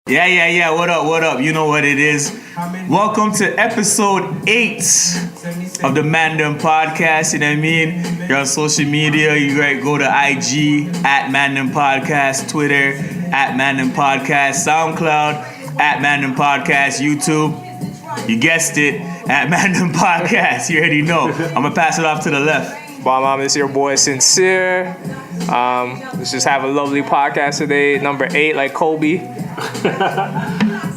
Yeah. What up? You know what it is. Welcome to episode 8 of the Man Dem podcast. You know what I mean? You're on social media. You gotta go to IG at Man Dem Podcast, Twitter at Man Dem Podcast, SoundCloud at Man Dem Podcast, YouTube. You guessed it, at Man Dem Podcast. You already know. I'm gonna pass it off to the left. Mom, it's your boy Sincere. Let's just have a lovely podcast today. Number 8, like Kobe.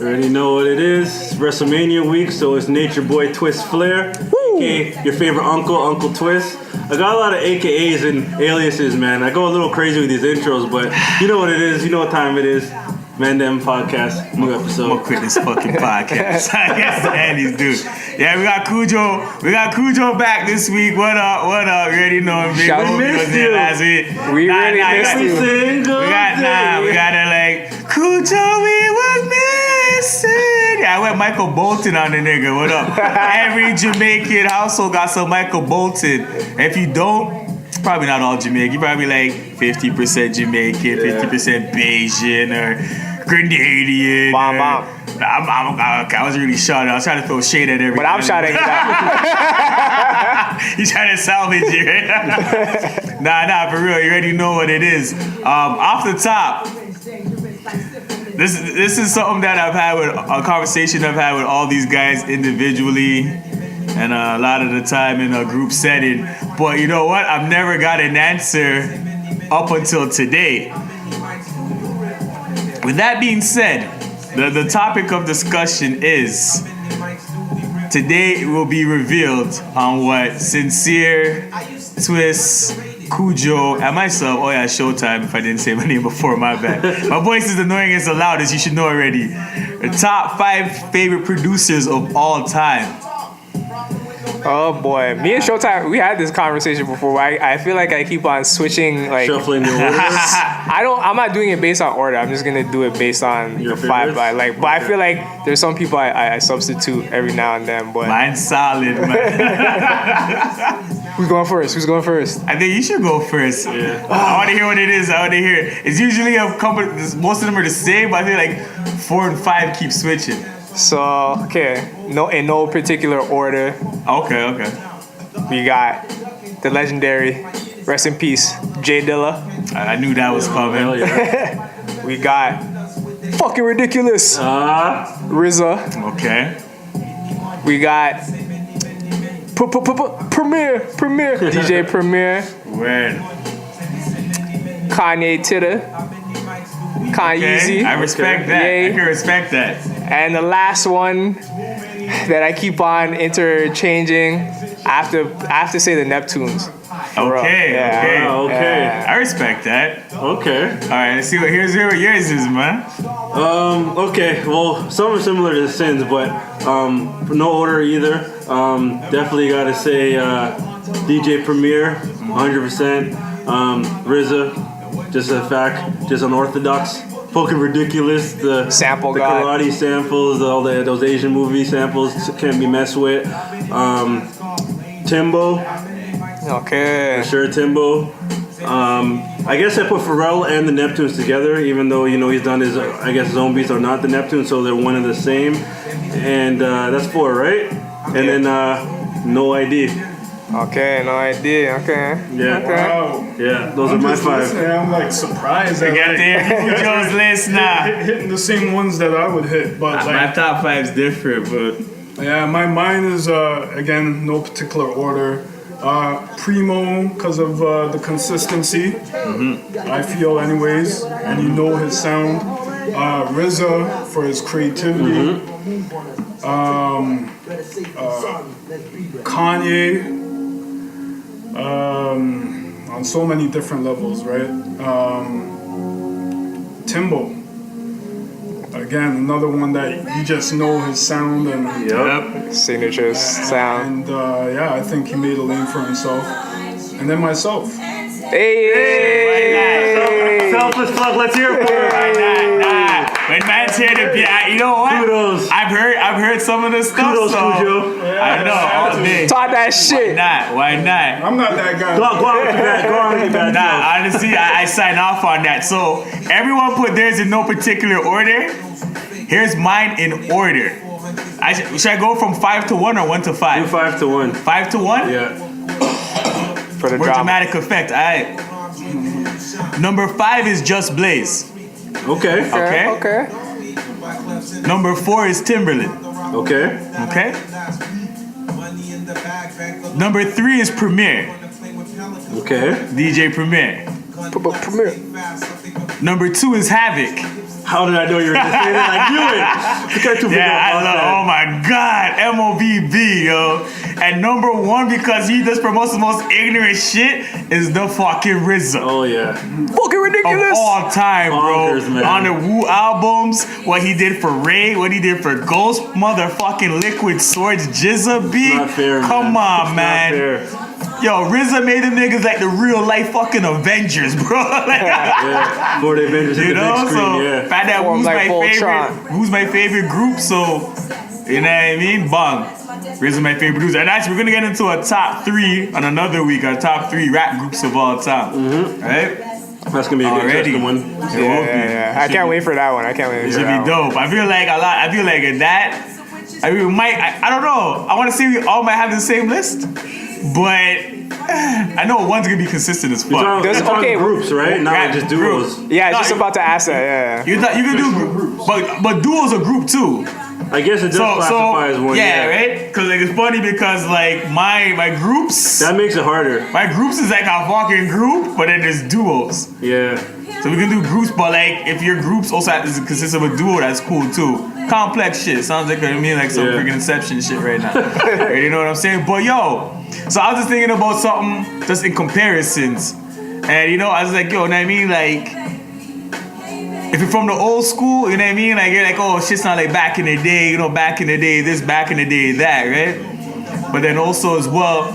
Already know what it is. It's WrestleMania week, so it's Nature Boy Twist Flair, aka your favorite Uncle Twist. I got a lot of AKAs and aliases, man. I go a little crazy with these intros, but you know what it is. You know what time it is. Man Dem podcast, new episode. I'm gonna quit this fucking podcast. I guess the Andy's dude. Yeah, we got Cujo. We got Cujo back this week. What up? You already know him. Big we missed you. Last week. We really missed you. We gotta like Cujo. We was missing. Yeah, I went Michael Bolton on the nigga. What up? Every Jamaican household got some Michael Bolton. If you don't, probably not all Jamaican. You probably like 50% Jamaican, 50% Bayesian or Grenadian. Bomb. I was really shouting. I was trying to throw shade at everybody. But I'm shouting it out. You trying to salvage it, right? Nah, for real. You already know what it is. Off the top, this is something that a conversation I've had with all these guys individually, and a lot of the time in a group setting. But you know what? I've never got an answer up until today. With that being said, the topic of discussion is, today will be revealed on what Sincere, Twist, Cujo, and myself, Showtime, if I didn't say my name before, my bad. My voice is annoying as the loudest, you should know already. The top 5 favorite producers of all time. Oh boy, me and Showtime, we had this conversation before. I feel like I keep on switching, like Shuffling the orders. I'm not doing it based on order. I'm just gonna do it based on your the 5. favorites? But I feel like there's some people I substitute every now and then. But Mine's solid, man. Who's going first? I think you should go first. Yeah. I want to hear what it is. It's usually a couple. Most of them are the same, but I feel like 4 and 5 keep switching. So in no particular order. Okay. We got the legendary, rest in peace, Jay Dilla. I knew that was coming. Hell yeah. We got fucking ridiculous, RZA. Okay. We got Premier, DJ Premier, Word. Kanye Titter, Kanye. I respect that. Yay. I can respect that. And the last one that I keep on interchanging, I have to say the Neptunes. Okay. Yeah. I respect that. Okay. All right. Let's see what yours is, man. Okay. Well, some are similar to the Sins, but no order either. Definitely gotta say DJ Premier, 100%. RZA, just a fact, just unorthodox. Fucking ridiculous. The Sample the god. karate samples, those Asian movie samples can't be messed with. Timbo, Okay. for sure Timbo. I guess I put Pharrell and the Neptunes together, even though he's done his. I guess Zombies are not the Neptunes, so they're one and the same. And that's 4, right? And then No ID. Okay, no idea. Okay. Yeah. Okay. Wow. Yeah, those I'm are my just 5. listening, I'm like surprised that Get there. Cujo's list now. hitting the same ones that I would hit, but My like top 5 is different, but yeah, mine is again no particular order. Primo because of the consistency. I feel anyways, and his sound. RZA for his creativity. Kanye. On so many different levels, right? Timbo. Again, another one that you just know his sound and yep. Signature sound. and I think he made a lane for himself. And then myself. Hey. Selfless plug. Let's hear it for it. Nah. When man's here to be, you know what? Kudos. I've heard some of the stuff. Kudos, so Cujo. I know all day. Talk that shit. Why not? I'm not that guy. Go on with your bad. Nah, honestly, I sign off on that. So everyone put theirs in no particular order. Here's mine in order. Should I go from 5 to 1 or 1 to 5? Do 5 to 1. 5 to 1? Yeah. For the For drama. dramatic effect. All right. Number 5 is Just Blaze. Okay. Okay. Number 4 is Timberland. Okay. Okay. Number 3 is Premier. Okay. DJ Premier. Premiere. Number 2 is Havoc. How did I know you were going to say that? I knew it. You got to forget Yeah, I about love. Oh my God, MOBB, yo. And number 1, because he just promotes the most ignorant shit, is the fucking RZA. Oh, yeah. Fucking Of ridiculous. all time, bro. Bonkers, man. On the Wu albums, what he did for Ray, what he did for Ghost, motherfucking Liquid Swords, Jizza B. Not fair, Come on, It's man. Not fair. Yo, RZA made the niggas like the real life fucking Avengers, bro. Like, Yeah. For the Avengers hit you the know, big screen, so yeah. fact that Form who's like my Voltron. favorite? Who's my favorite group? So you know what I mean? Bang. RZA my favorite producer. And actually, we're gonna get into a top 3 on another week. Our top 3 rap groups of all time. Right? That's going to be a good Already. interesting one. It will be. Yeah. I can't wait for that one. I can't wait It for should that be one. dope. I feel like I feel like in that. I mean, we might. I don't know. I want to say we all might have the same list, but I know one's gonna be consistent as You're fuck. talking, There's- you're talking okay, groups, right? Not like just duos. Yeah, No, just about to ask that. Yeah. You can do, but duos a group too. I guess it does So classify as one. yeah, right? Because like it's funny because like my groups, That makes it harder. my groups is like a fucking group, but then there's duos. Yeah. So we can do groups, but like if your groups also consist of a duo, that's cool too. Complex shit. Sounds like like some Yeah. freaking Inception shit right now. Right, you know what I'm saying? But yo, so I was just thinking about something just in comparisons, and you know I was like, yo, you know what I mean? Like if you're from the old school, you know what I mean? Like you're like, oh, shit's not like back in the day, you know, back in the day this, back in the day that, right? But then also as well,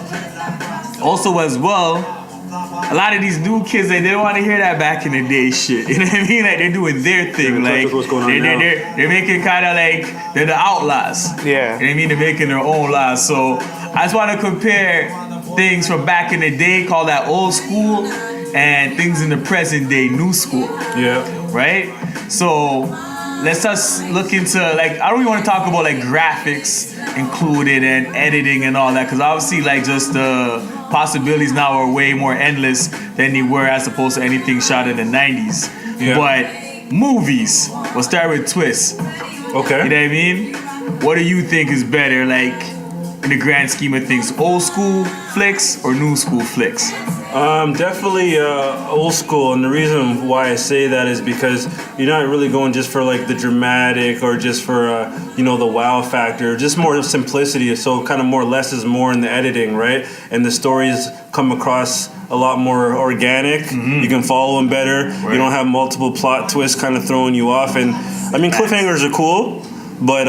a lot of these new kids, like, they don't want to hear that back in the day shit. You know what I mean? Like they're doing their thing. Yeah, Like what's going on now. they're making kind of like they're the outlaws. Yeah. You know what I mean? They're making their own laws. So I just want to compare things from back in the day, call that old school, and things in the present day, new school. Yeah. Right? So let's just look into like I don't even want to talk about like graphics included and editing and all that, because obviously like just the possibilities now are way more endless than they were as opposed to anything shot in the 90s. Yeah. But movies, we'll start with Twist. Okay. You know what I mean? What do you think is better, like in the grand scheme of things, old school flicks or new school flicks? Definitely old school, and the reason why I say that is because you're not really going just for like the dramatic or just for the wow factor, just more simplicity. So kind of more less is more in the editing, right? And the stories come across a lot more organic. Mm-hmm. You can follow them better. Right. You don't have multiple plot twists kind of throwing you off. And I mean, cliffhangers are cool. But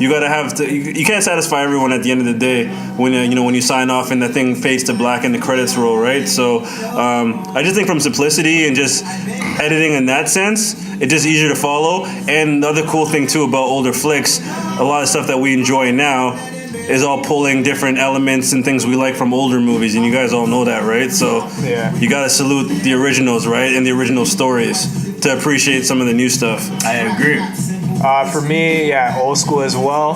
you gotta have to. You can't satisfy everyone at the end of the day when when you sign off and the thing fades to black and the credits roll, right? So I just think from simplicity and just editing in that sense, it's just easier to follow. And the other cool thing too about older flicks, a lot of stuff that we enjoy now is all pulling different elements and things we like from older movies, and you guys all know that, right? So Yeah. you gotta salute the originals, right, and the original stories to appreciate some of the new stuff. I agree. For me, yeah, old school as well.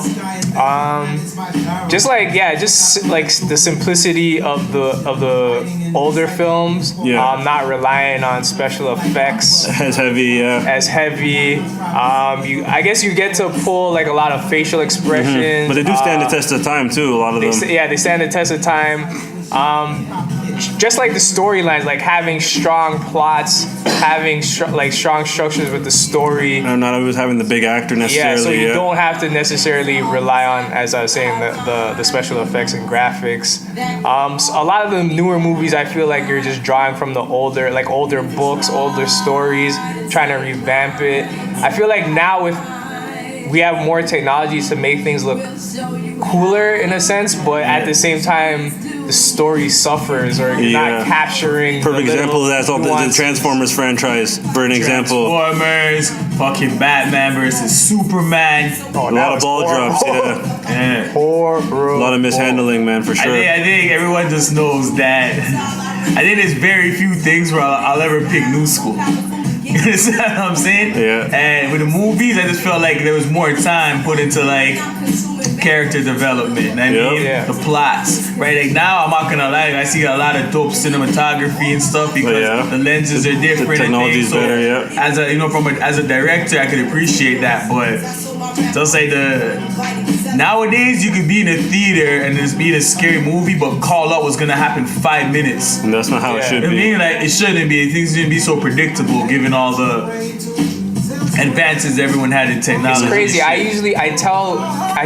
Just like the simplicity of the older films. Yeah. Not relying on special effects As heavy, as heavy. I guess you get to pull like a lot of facial expressions. but they do stand the test of time too. A lot of them. They stand the test of time. Just like the storylines, like having strong plots, having strong structures with the story. I'm not always having the big actor Yeah, necessarily. so you don't have to necessarily rely on, as I was saying, the special effects and graphics. So a lot of the newer movies, I feel like you're just drawing from the older books, older stories, trying to revamp it. I feel like now we have more technology to make things look cooler in a sense, but at the same time, the story suffers or you're not capturing. Perfect example. That's all the Transformers franchise. For an example, Transformers, fucking Batman versus Superman. a lot of ball drops. Yeah, Yeah. a lot of mishandling, man, for sure. I think everyone just knows that. I think there's very few things where I'll ever pick new school. You understand what I'm saying? Yeah. And with the movies, I just felt like there was more time put into like character development. I mean, Yeah. the plots, right? Like now, I'm not gonna lie, I see a lot of dope cinematography and stuff because the lenses are different. The technology's and things. better, yeah. As a as a director, I could appreciate that, but just like nowadays, you could be in a theater and there's be a scary movie, but call out what's gonna happen 5 minutes. And that's not how it should I be. mean, like it shouldn't be. Things shouldn't be so predictable, given all the advances everyone had in technology. It's crazy. I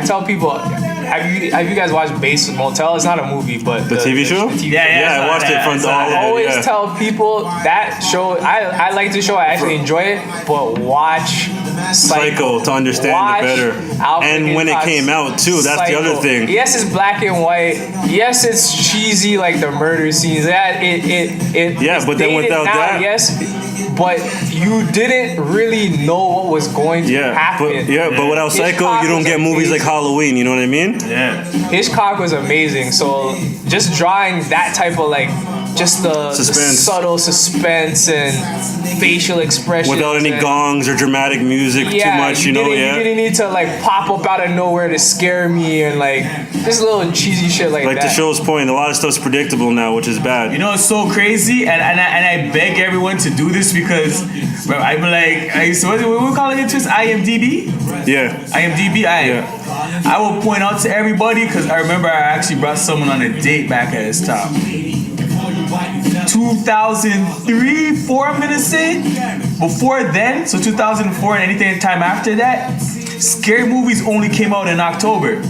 tell people, have you guys watched Bates Motel? It's not a movie, but The TV show? Yeah, I watched it from the I always tell people that show. I like the show. I actually enjoy it, but watch Psycho to understand it better. And when it came out too, that's the other thing. Yes, it's black and white. Yes, it's cheesy like the murder scenes. That it Yeah, but then dated without now, that, yes, but you didn't really know what was going to happen. But without Psycho, Hitchcock you don't was get movies like amazing. Halloween. You know what I mean? Yeah. Hitchcock was amazing. So just drawing that type of like just the subtle suspense and facial expressions without any gongs or dramatic music too much. You didn't need to like pop up out of nowhere to scare me and like just little cheesy shit like that. Like the show's point, a lot of stuff's predictable now, which is bad. You know, it's so crazy, and I beg everyone to do this because I'm like, what we calling it? Just IMDb? Yeah. IMDb? I will point out to everybody because I remember I actually brought someone on a date back at his top. 2003, 4 I'm gonna say. Before then, so 2004 and anything time after that, scary movies only came out in October.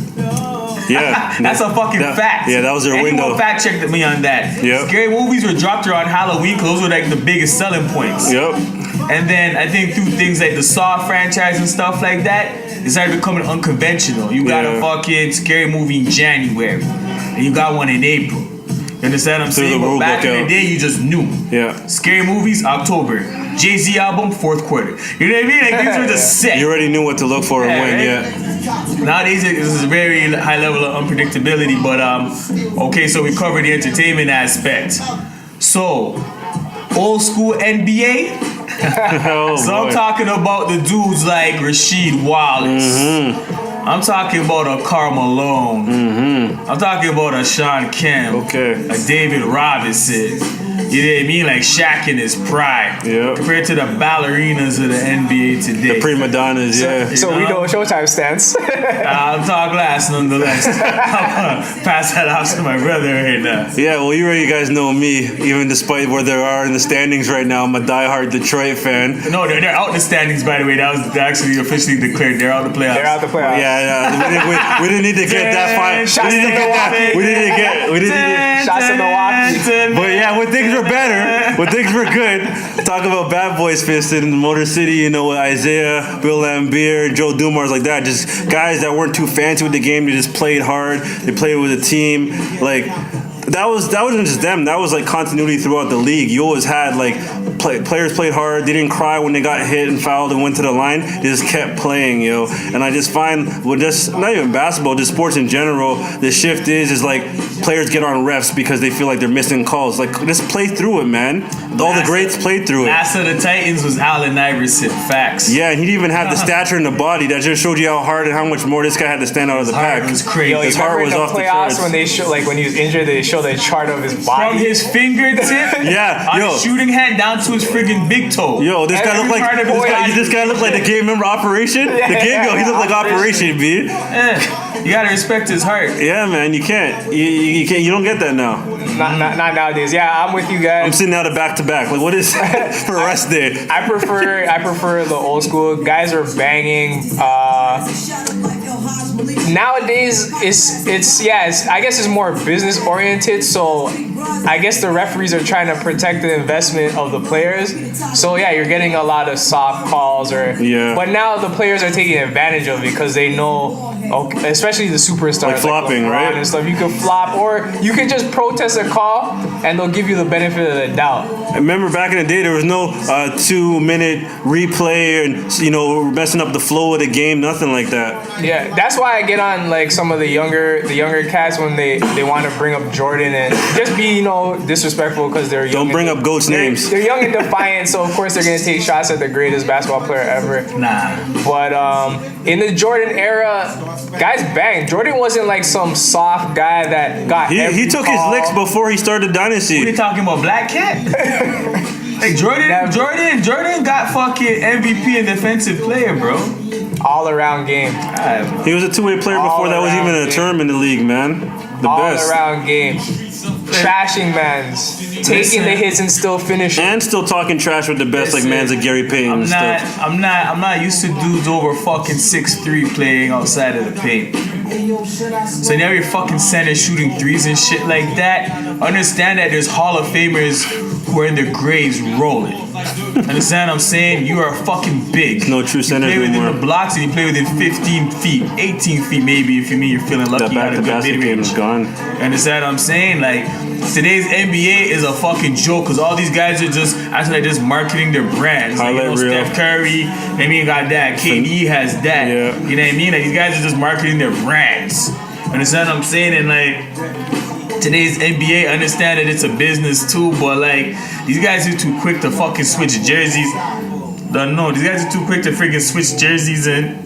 Yeah. That's a fucking fact. Yeah, that was their Anyone window. fact checked me on that. Yep. Scary movies were dropped around Halloween because those were like the biggest selling points. Yep. And then I think through things like the Saw franchise and stuff like that, it started becoming unconventional. You got a fucking scary movie in January, and you got one in April. You understand what I'm saying? But back in the day, you just knew. Yeah. Scary movies, October. Jay-Z album, 4th quarter. You know what I mean? Like things were just set. You already knew what to look for and when. Right? Yeah. Nowadays, it's a very high level of unpredictability. But okay, so we covered the entertainment aspect. So, old school NBA. I'm talking about the dudes like Rasheed Wallace. I'm talking about a Karl Malone. I'm talking about a Sean Kemp. A David Robinson. You know what I mean? Like Shaq in his prime. Compared to the ballerinas of the NBA today. The prima donnas, So we know what Showtime stands. I'm talking last nonetheless. I'm gonna pass that off to my brother right now. Yeah, well, you guys know me. Even despite where they are in the standings right now, I'm a diehard Detroit fan. No, they're out the standings, by the way. That was actually officially declared. They're out the playoffs. They're out the playoffs. Yeah. We didn't need to get that far. Shots to Milwaukee. We didn't get Shots to Milwaukee. But yeah, when things were better, when things were good, talk about bad boys fisted in the Motor City, you know, with Isaiah, Bill Laimbeer, Joe Dumars, like that. Just guys that weren't too fancy with the game. They just played hard. They played with a team. Like, that wasn't just them. That was like continuity throughout the league. You always had like players played hard. They didn't cry when they got hit and fouled and went to the line. They just kept playing, yo. And I just find with just not even basketball, just sports in general, the shift is like players get on refs because they feel like they're missing calls. Like just play through it, man. All the greats played through it. Last of the Titans was Allen Iverson. Facts. Yeah, and he didn't even have the stature in the body. That just showed you how hard and how much more this guy had to stand out of the pack. It was crazy. Yo, His heart was off the playoffs charts. when they show, like when he was injured, they show the chart of his body. From his fingertip Yeah, on yo. his shooting hand down to his friggin' big toe. Yo, this guy looked like this guy looked like the game. Remember Operation? The game, yo, he looked like Operation, B. You gotta respect his heart. Yeah, man, you can't. You can't. You don't get that now. Not nowadays. Yeah, I'm with you guys. I'm sitting out of back to back. Like, what is for rest day? I prefer the old school. Guys are banging. Nowadays, it's I guess it's more business oriented. So I guess the referees are trying to protect the investment of the players. So yeah, you're getting a lot of soft calls but now the players are taking advantage of it because they know. Okay, especially the superstars Like flopping, LeBron right? And stuff. You can flop, or you can just protest a call, and they'll give you the benefit of the doubt. I remember back in the day, there was no 2-minute replay and messing up the flow of the game, nothing like that. Yeah, that's why I get on like some of the younger cats when they want to bring up Jordan and just be disrespectful because they're young. Don't bring up goats' names. They're young and defiant, so of course they're gonna take shots at the greatest basketball player ever. Nah. But in the Jordan era, guys banged. Jordan wasn't like some soft guy that got. He took his licks before he started Dynasty. What are you talking about, Black Cat? Like Jordan got fucking MVP and defensive player, bro. All around game. He was a two-way player before that was even a term in the league, man. The all best. around game. Trashing mans. Taking the hits and still finishing. And still talking trash with the best, like mans like Gary Payton and stuff. I'm not used to dudes over fucking 6'3" playing outside of the paint. So now you're fucking center shooting threes and shit like that. Understand that there's Hall of Famers who are in their graves rolling. Understand what I'm saying? You are fucking big. No true centers You play within anymore. the blocks and you play within 15 feet, 18 feet maybe if you mean you're feeling lucky. That You had a good back-to-basket game mid-range. is gone. Understand what I'm saying? Like, today's NBA is a fucking joke because all these guys are just actually just marketing their brands. Like, Highlight reel. Steph Curry, got that. KD has that. Yeah. You know what I mean? Like, these guys are just marketing their brands. Understand what I'm saying? And like, today's NBA, understand that it's a business too, but like, these guys are too quick to fucking switch jerseys. Don't know. These guys are too quick to freaking switch jerseys and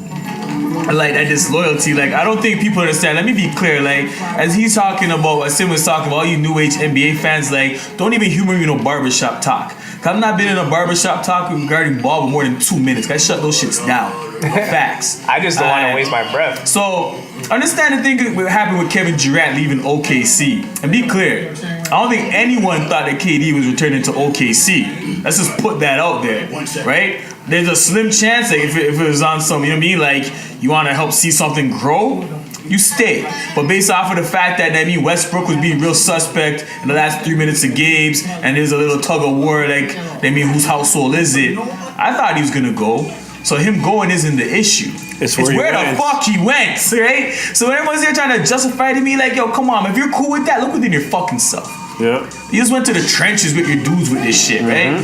like that disloyalty. Like, I don't think people understand. Let me be clear. Like, as he's talking about, what Sim was talking about, all you new age NBA fans, like, don't even humor me no barbershop talk. Cause I've not been in a barbershop talk regarding ball for more than 2 minutes. I shut those shits down. Facts. I just don't want to waste my breath. So, understand the thing that happened with Kevin Durant leaving OKC. And be clear, I don't think anyone thought that KD was returning to OKC. Let's just put that out there, right? There's a slim chance that if it was on some, you know what I mean? Like, you want to help see something grow, you stay. But based off of the fact that, Westbrook was being real suspect in the last 3 minutes of games, and there's a little tug of war, like, whose household is it? I thought he was going to go. So him going isn't the issue. It's where the fuck he went, right? So everyone's there trying to justify to me like, yo, come on, if you're cool with that, look within your fucking self. Yeah. You just went to the trenches with your dudes with this shit, right?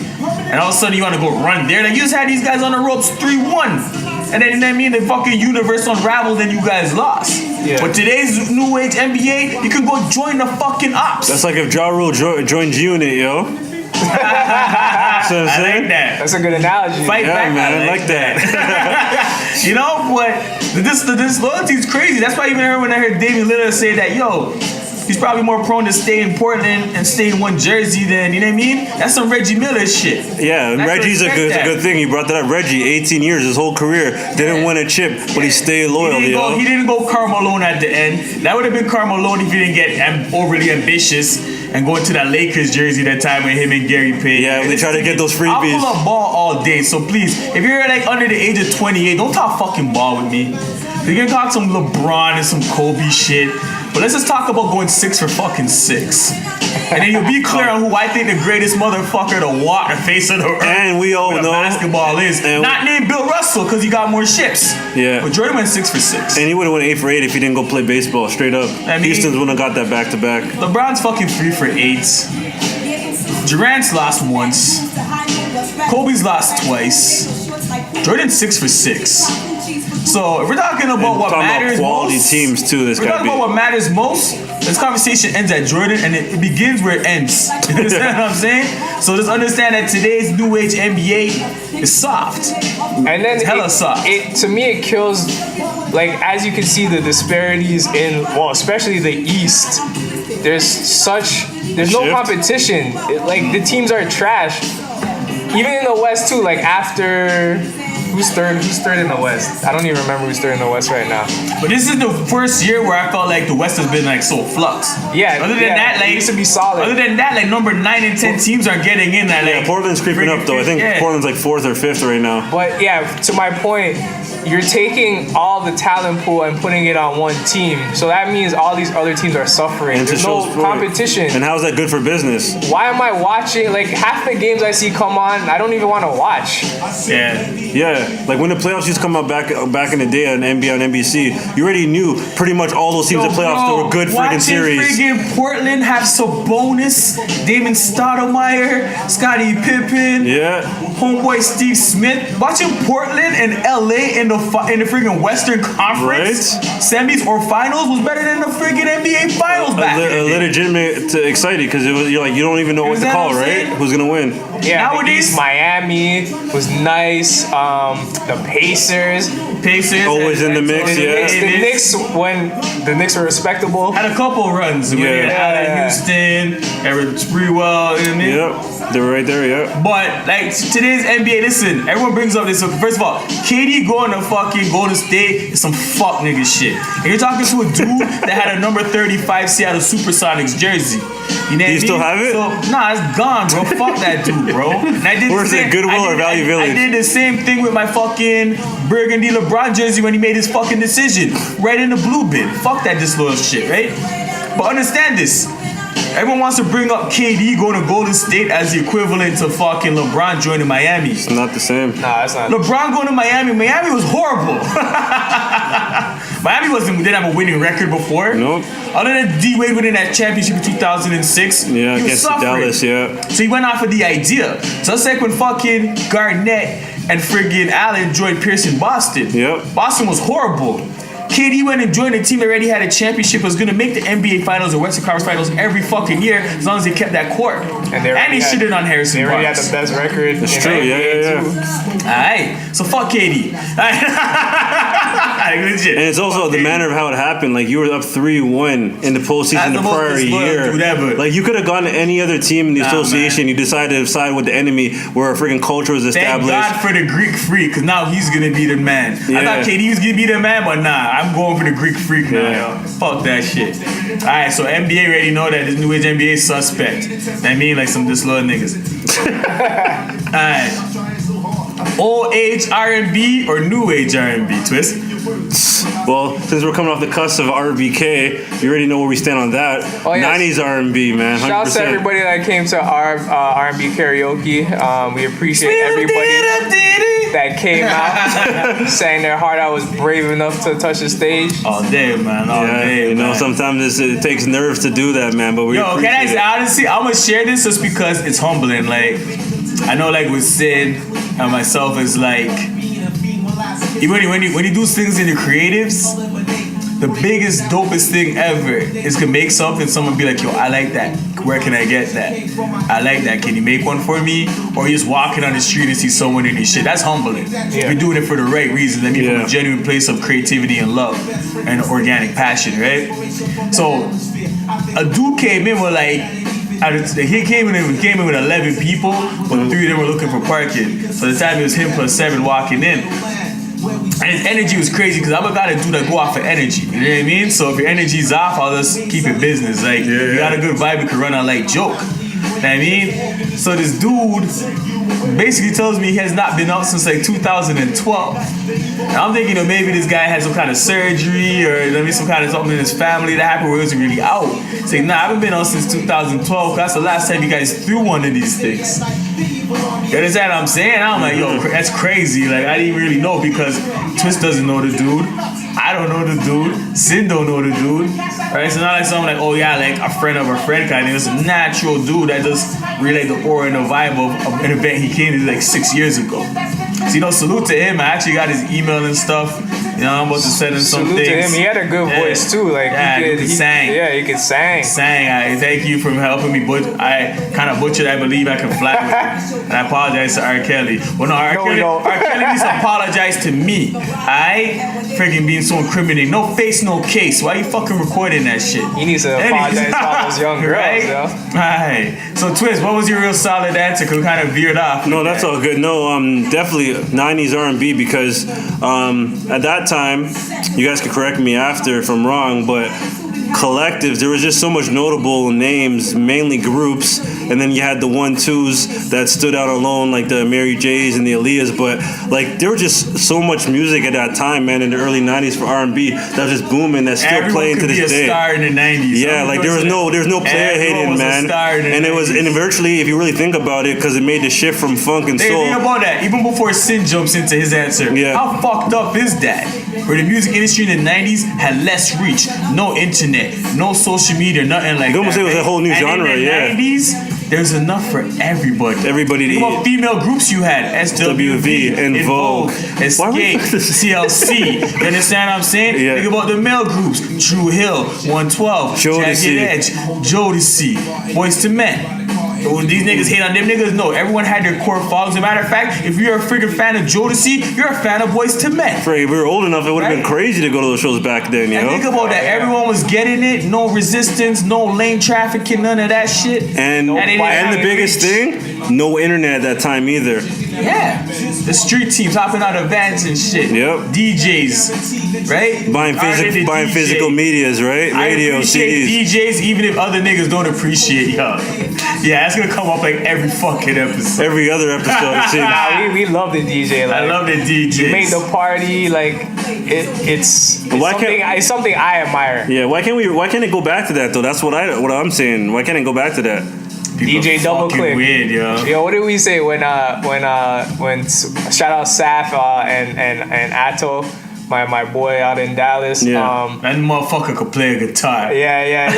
And all of a sudden you want to go run there. Like, you just had these guys on the ropes 3-1. And then, you know what I mean? The fucking universe unraveled and you guys lost. Yeah. But today's new age NBA, you can go join the fucking ops. That's like if Ja Rule joined G-Unit, yo. I like that. That's a good analogy. Fight back, man. I like that. You know, but the disloyalty is crazy. That's why even when I heard Damian Lillard say that, yo, he's probably more prone to stay in Portland and stay in one jersey than, you know what I mean? That's some Reggie Miller shit. Yeah, and Reggie's a good thing. He brought that up. Reggie, 18 years, his whole career, didn't win a chip, but he stayed loyal. He didn't go Karl Malone at the end. That would have been Karl Malone if he didn't get overly ambitious and go into that Lakers jersey that time with him and Gary Payton. Yeah, they try to get those freebies. I'll pull up ball all day, so please, if you're like under the age of 28, don't talk fucking ball with me. You can talk some LeBron and some Kobe shit, but let's just talk about going 6 for fucking 6. And then you'll be clear on who I think the greatest motherfucker to walk the face of the earth. And we all know basketball is. Not named Bill Russell because he got more ships. Yeah. But Jordan went 6 for 6. And he would have went 8 for 8 if he didn't go play baseball, straight up. Houston's wouldn't have got that back to back. LeBron's fucking 3 for 8. Durant's lost once. Kobe's lost twice. Jordan's 6 for 6. So if we're talking about what matters quality most, teams too. We're talking about what matters most. This conversation ends at Jordan, and it begins where it ends. You understand what I'm saying? So just understand that today's new age NBA is soft. And then it's hella soft. To me, it kills. Like, as you can see, the disparities in, well, especially the East. There's no competition. Like, the teams are trash. Even in the West too. Like, after. Who's third in the West? I don't even remember who's third in the West right now. But this is the first year where I felt like the West has been like so flux. Yeah. Other than that, like, it used to be solid. Other than that, like number 9 and 10 teams are getting in. That, like, Portland's creeping up though. I think Portland's like 4th or 5th right now. But yeah, to my point, you're taking all the talent pool and putting it on one team. So that means all these other teams are suffering. And there's no competition. And how's that good for business? Why am I watching? Like, half the games I see come on, I don't even want to watch. Yeah. Like when the playoffs used to come out back in the day on NBA on NBC, you already knew pretty much all those teams in the playoffs that were good freaking series. Friggin' Portland have Sabonis, Damon Stoudemire, Scottie Pippen. Yeah. homeboy Steve Smith. Watching Portland and LA in the freaking Western Conference semis or finals was better than the freaking NBA finals back then. Legitimate excited because you're like you don't even know what to call, right? Who's gonna win? Yeah, nowadays Miami was nice. The Pacers always in the mix. Yeah, the Knicks when the Knicks were respectable. Had a couple runs. Allen Houston, Eric Sprewell, you know what I mean? Yep, they were right there, yeah. But like today's NBA, listen, everyone brings up this. So first of all, KD going to fucking Golden State is some fuck nigga shit. And you're talking to a dude that had a number 35 Seattle Supersonics jersey. You know what I mean? Still have it? So, nah, it's gone, bro. Fuck that dude, bro. And I did Where's it, Goodwill or Value Village? I did the same thing with my fucking burgundy LeBron jersey when he made his fucking decision. Right in the blue bin. Fuck that disloyal shit, right? But understand this. Everyone wants to bring up KD going to Golden State as the equivalent to fucking LeBron joining Miami. It's not the same. Nah, it's not. LeBron going to Miami. Miami was horrible. Miami didn't have a winning record before. Nope. Other than D Wade winning that championship in 2006. Yeah, he was against suffering. Dallas, yeah. So he went off of the idea. So it's like when fucking Garnett and friggin' Allen joined Pierce in Boston. Yep. Boston was horrible. KD went and joined a team that already had a championship, was going to make the NBA Finals or Western Conference Finals every fucking year as long as they kept that court. And he shitted on Harrison They already Barnes. had the best record. It's true, yeah. Alright, so fuck KD. Legit. And it's also the manner of how it happened. Like, you were up 3-1 in the postseason the prior year. Like, you could have gone to any other team in the association. You decided to side with the enemy where a freaking culture was established. Thank God for the Greek Freak, because now he's going to be the man. Yeah. I thought KD was going to be the man, but nah, I'm going for the Greek Freak now, yo. Fuck that shit. Alright, so NBA already know that this new age NBA is suspect. That mean like some disloyal niggas. Alright. Old age R&B or new age R&B, Twist? Well, since we're coming off the cusp of RBK, you already know where we stand on that. Oh, yes. 90s R&B, man. 100%. Shout out to everybody that came to our R&B karaoke. We appreciate everybody that came out, sang their heart out, was brave enough to touch the stage. All day, man. All day, you know, man. sometimes it takes nerves to do that, man. But we appreciate can I say, it. honestly, I'm gonna share this just because it's humbling. Like, I know, like with Sid and myself, it's like, even when you do things in the creatives, the biggest, dopest thing ever is to make something, someone be like, yo, I like that. Where can I get that? I like that. Can you make one for me? Or you're just walking on the street and see someone in your shit. That's humbling. You're doing it for the right reasons. I mean, from a genuine place of creativity and love and organic passion, right? So, a dude came in with like, he came in with 11 people, but 3 of them were looking for parking. So the time it was him plus 7 walking in. And his energy was crazy because I'm a guy that do that go off of energy. You know what I mean? So if your energy's off, I'll just keep it business. Like, you got a good vibe, you can run on like joke. You know what I mean? So this dude basically tells me he has not been out since like 2012. And I'm thinking, maybe this guy had some kind of surgery or some kind of something in his family that happened where he wasn't really out. Saying, nah, I haven't been out since 2012. That's the last time you guys threw one of these things. You understand what I'm saying? I'm like, yo, that's crazy. Like, I didn't really know because Twist doesn't know the dude. I don't know the dude. Sid don't know the dude. Right? So not like something like, oh yeah, like a friend of a friend kind of thing. It's a natural dude that just relate the aura and the vibe of an event he came to like 6 years ago. So, salute to him. I actually got his email and stuff. I'm about to send him some salute things. To him. He had a good voice too. Like, he could sing. Yeah, he could sing. I thank you for helping me. I kind of butchered I Believe I Can Fly with him. And I apologize to R. Kelly. Well, no, R. Kelly needs to apologize to me. Freaking being so incriminating. No face, no case. Why you fucking recording that shit? He needs to apologize to all those young girls, right? Yo. Alright. So, Twist, what was your real solid answer? Because we kind of veered off. No, that's all good. No, definitely 90s R&B because at that time, you guys could correct me after if I'm wrong, but collectives, there was just so much notable names, mainly groups, and then you had the 1-2s that stood out alone, like the Mary J's and the Aaliyahs, but like there was just so much music at that time, man, in the early 90s for R&B that was just booming, that's still playing to this day. Everyone could be a star in the 90s. Yeah, like there's no player hating, man. And it was, and virtually, if you really think about it, because it made the shift from funk and soul. Think about that. Even before Sin jumps into his answer, how fucked up is that? Where the music industry in the 90s had less reach, no internet, no social media, nothing like that. They almost say it was a whole new genre, in the 90s, there's enough for everybody. Everybody to Think about eat. female groups you had. SWV, En Vogue. Escape, CLC. You understand what I'm saying? Yeah. Think about the male groups. True Hill, 112, Jagged Jodeci. Edge, Jodeci, Boys to Men. When these niggas hate on them niggas, no. Everyone had their core followers. As a matter of fact, if you're a freaking fan of Jodeci, you're a fan of Boys to Men. If we were old enough, it would have been Right? crazy to go to those shows back then, you And think know? about that. Everyone was getting it. No resistance, no lane trafficking, none of that shit. And they didn't have the any biggest reach. thing, no internet at that time either. Yeah. The street teams hopping out of vans and shit. Yep. DJs, right? Buying Already the physical DJ. medias, right? I Radio, appreciate CDs. DJs even if other niggas don't appreciate y'all. Yeah, that's gonna come up like every fucking episode. Every other episode, it seems. Nah, we love the DJ. Like, I love the DJs. you make the party like it's Why can't- something. It's something I admire. Yeah, why can't it go back to that though? That's what I'm saying. Why can't it go back to that? People DJ Double fucking Click. weird, yo. Yo, what did we say when shout out Saf and Atto, my boy out in Dallas. Yeah. That motherfucker could play a guitar. Yeah.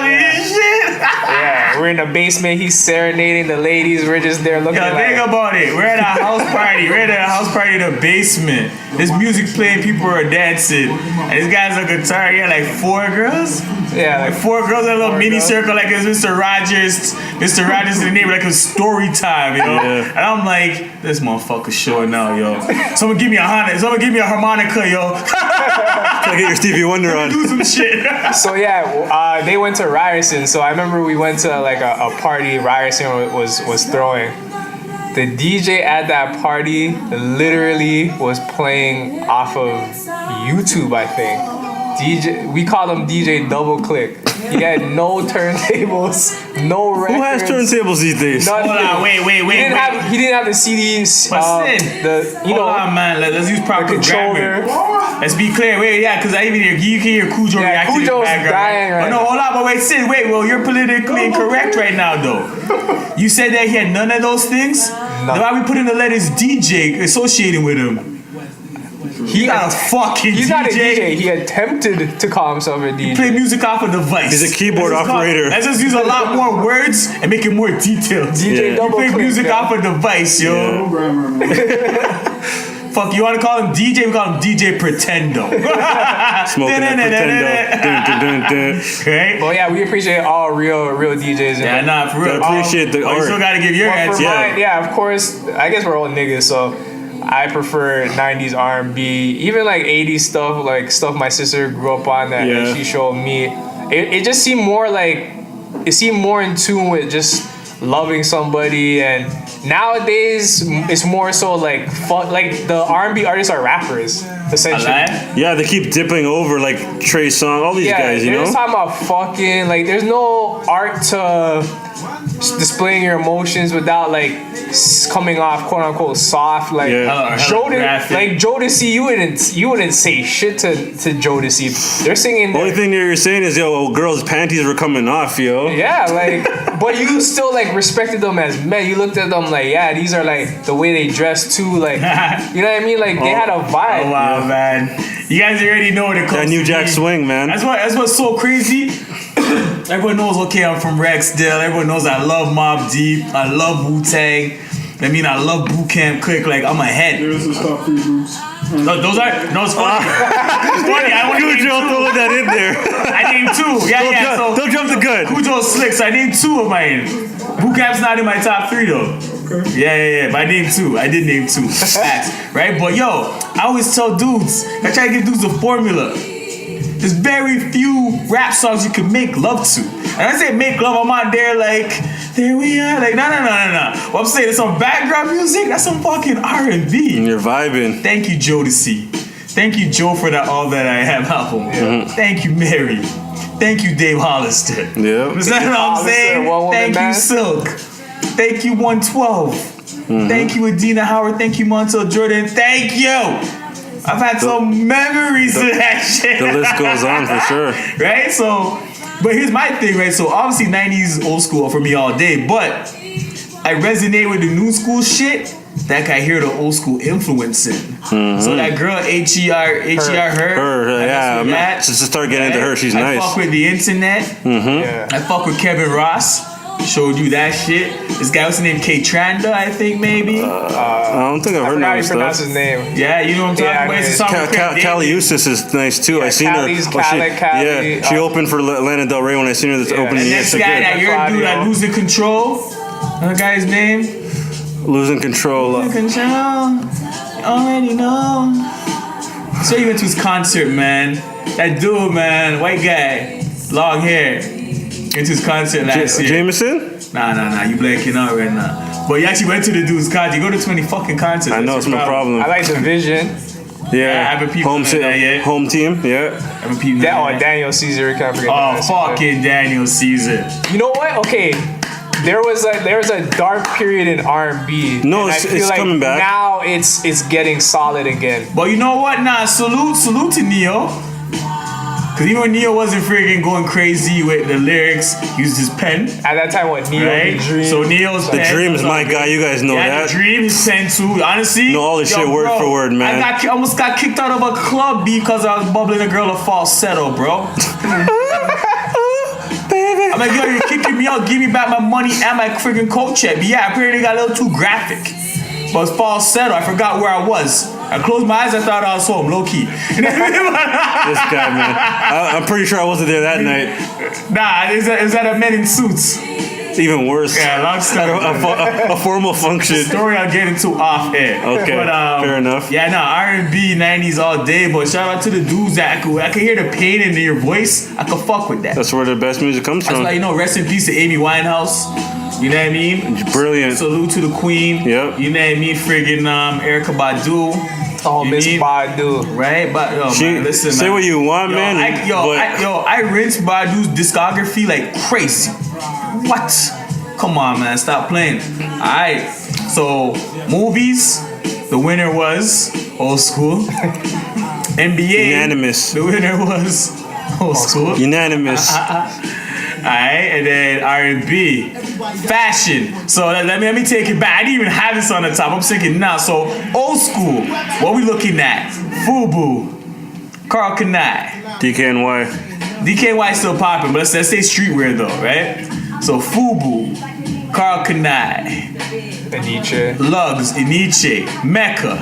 Shit. Yeah, we're in the basement. He's serenading the ladies. We're just there looking Yo, think like. about it. We're at a house party. We're at a house party in the basement. There's music playing, people are dancing. And this guy's a guitar. He had like 4 girls. Yeah, Like like 4 girls in a little mini girls. circle, like it's Mr. Rogers. Mr. Rogers in the neighborhood, like a story time, you know? Yeah. And I'm like, this motherfucker's showing out, yo. Someone give me a harmonica, yo. Gotta get your Stevie Wonder on. Do some shit. So yeah, they went to Ryerson. So I remember we went to like a party Ryerson was throwing. The DJ at that party literally was playing off of YouTube, I think. We called him DJ Double Click. He had no turntables, no records. Who has turntables these days? Nothing. Hold on, wait. He didn't have the CDs. But sin. Hold on, man. Let's use proper controller. grammar. Let's be clear. Wait, yeah, because I even hear you can hear Cujo reacting in the Cujo's background. dying right But no, hold on, but wait, Sid, wait. Well, you're politically incorrect right now, though. You said that he had none of those things. Then why we put in the letters DJ associating with him? He got a fucking He's DJ. not a DJ. He attempted to call himself a DJ. Play music off a device. He's a keyboard Let's just operator. Let's just use a lot more words and make it more detailed. DJ Yeah. Double Play Click. music yo. off a device, yo. Yeah. Programmer, man. Fuck, you want to call him DJ? We call him DJ Pretendo. Smoking that Pretendo. Dun, dun, dun, dun. Right? Well, yeah, we appreciate all real DJs. Yeah, nah, for real. Gotta appreciate the But you art. still gotta give your Well, answer. for mine, yeah, of course. I guess we're all niggas, so I prefer '90s R&B, even like '80s stuff, like stuff my sister grew up on that Yeah. she showed me. It just seemed more like it seemed more in tune with just loving somebody, and nowadays it's more so like like the R&B artists are rappers essentially. Alive? Yeah, they keep dipping over like Trey Songz, all these Yeah, guys, you they're know? just talking about fucking, like, there's no art to displaying your emotions without, like, coming off, quote unquote, soft. Like, Yeah. Jodeci, you wouldn't say shit to Jodeci. They're singing. The only thing that you're saying is, yo, girls' panties were coming off, yo. Yeah, like, but you still, like, respected them as men. You looked at them like, yeah, these are, like, the way they dress, too. Like, you know what I mean? Like, they had a vibe. Oh, wow, man. You guys already know what it comes That New to Jack me. Swing, man. That's what's so crazy. Everyone knows, okay, I'm from Rexdale. Everyone knows I love Mobb Deep. I love Wu-Tang. I mean, I love Boot Camp Click. Like, I'm ahead. There's the top 3 groups. No, those are, no, it's funny. It's funny. I only named Cujo two. throwing that in there. I named 2. Yeah. So Don't jump the gun. Cujo's slick, so I named 2 of mine. Boot Camp's not in my top 3 though. Okay. Yeah. But I named 2. I did name 2. Facts, right? But yo, I always tell dudes, I try to give dudes a formula. There's very few rap songs you can make love to. And I say make love, I'm out there like, there we are. Like, no. What I'm saying is some background music, that's some fucking R&B. You're vibing. Thank you, Jodeci. Thank you, Joe, for that All That I Am album. Thank you, Mary. Thank you, Dave Hollister. Yeah. Is that what I'm Hollister, saying? one woman Thank you, band. Silk. Thank you, 112. Thank you, Adina Howard. Thank you, Montel Jordan. Thank you. I've had some memories of that shit. The list goes on for sure. Right? So, but here's my thing, right? So obviously 90s old school for me all day, but I resonate with the new school shit that I hear the old school influence in. So that girl H.E.R. Her, yeah. That, Just to start getting into her, she's I nice. fuck with the internet. Yeah. I fuck with Kevin Ross. Showed you that shit. This guy, what's his name? K Tranda, I think maybe. I don't think I've heard How of you his pronounce stuff. his name? Yeah, you know what I'm talking about. It's a song with Craig David. Callie Eustace is nice too. Yeah, I seen Callie's her. Callie, Yeah, she opened for Lana Del Rey when I seen her this opening. And Yeah, next so guy, good. that you're dude that losing control. That guy's name? Losing control. Losing control. You already know. So you went to his concert, man. That dude, man, white guy, long hair. Went to his concert last year. Jameson? Nah. You blanking out right now. But you actually went to the dude's concert. You go to 20 fucking concerts. I know, it's my problem. I like the Vision. Yeah, I haven't peeped home, on that yet. home team, yeah. Haven't peeped on that. Daniel Caesar. Can't forget Oh, that. fucking Daniel Caesar. You know what? Okay, there was a dark period in R&B. No, and I it's feel like coming back. Now it's getting solid again. But you know what? Nah, salute to Neo. Cause even when Neo wasn't friggin' going crazy with the lyrics, he used his pen. At that time, what Neo, Right? the Dream. So Neo's The pen Dream was is my all guy, you guys know Yeah, that. the Dream is pen too. Honestly, Know all this shit word for word, man. I almost got kicked out of a club because I was bubbling a girl a falsetto, bro. Baby. I'm like, yo, you're kicking me out. Give me back my money and my friggin' coat check. But yeah, apparently got a little too graphic. But it's falsetto. I forgot where I was. I closed my eyes. I thought I was home, low key. This guy, man. I'm pretty sure I wasn't there that night. Nah, is that a men in suits? Even worse. Yeah, long story. A formal function. Story I'll get into off air. Okay, fair enough. Yeah, no, R&B, 90s all day, but shout out to the dudes that I could hear the pain in your voice. I could fuck with that. That's where the best music comes That's from. why, rest in peace to Amy Winehouse. You know what I mean? Brilliant. Salute to the queen. Yep. You know what I mean? Friggin' Erykah Badu. Oh, You Miss mean- Badu. Right? But man, listen, say man. what you want, man. I rinsed Badu's discography like crazy. What? Come on, man. Stop playing. Alright. So, movies. The winner was Old School. NBA. Unanimous. The winner was Old School. Unanimous. Alright, and then R&B, fashion. So let me take it back. I didn't even have this on the top. I'm thinking now. So old school. What we looking at? Fubu, Karl Kani, DKNY. DKY still popping, but let's say streetwear though, right? So Fubu, Karl Kani, Nietzsche. Lugs, Iniche, Mecca.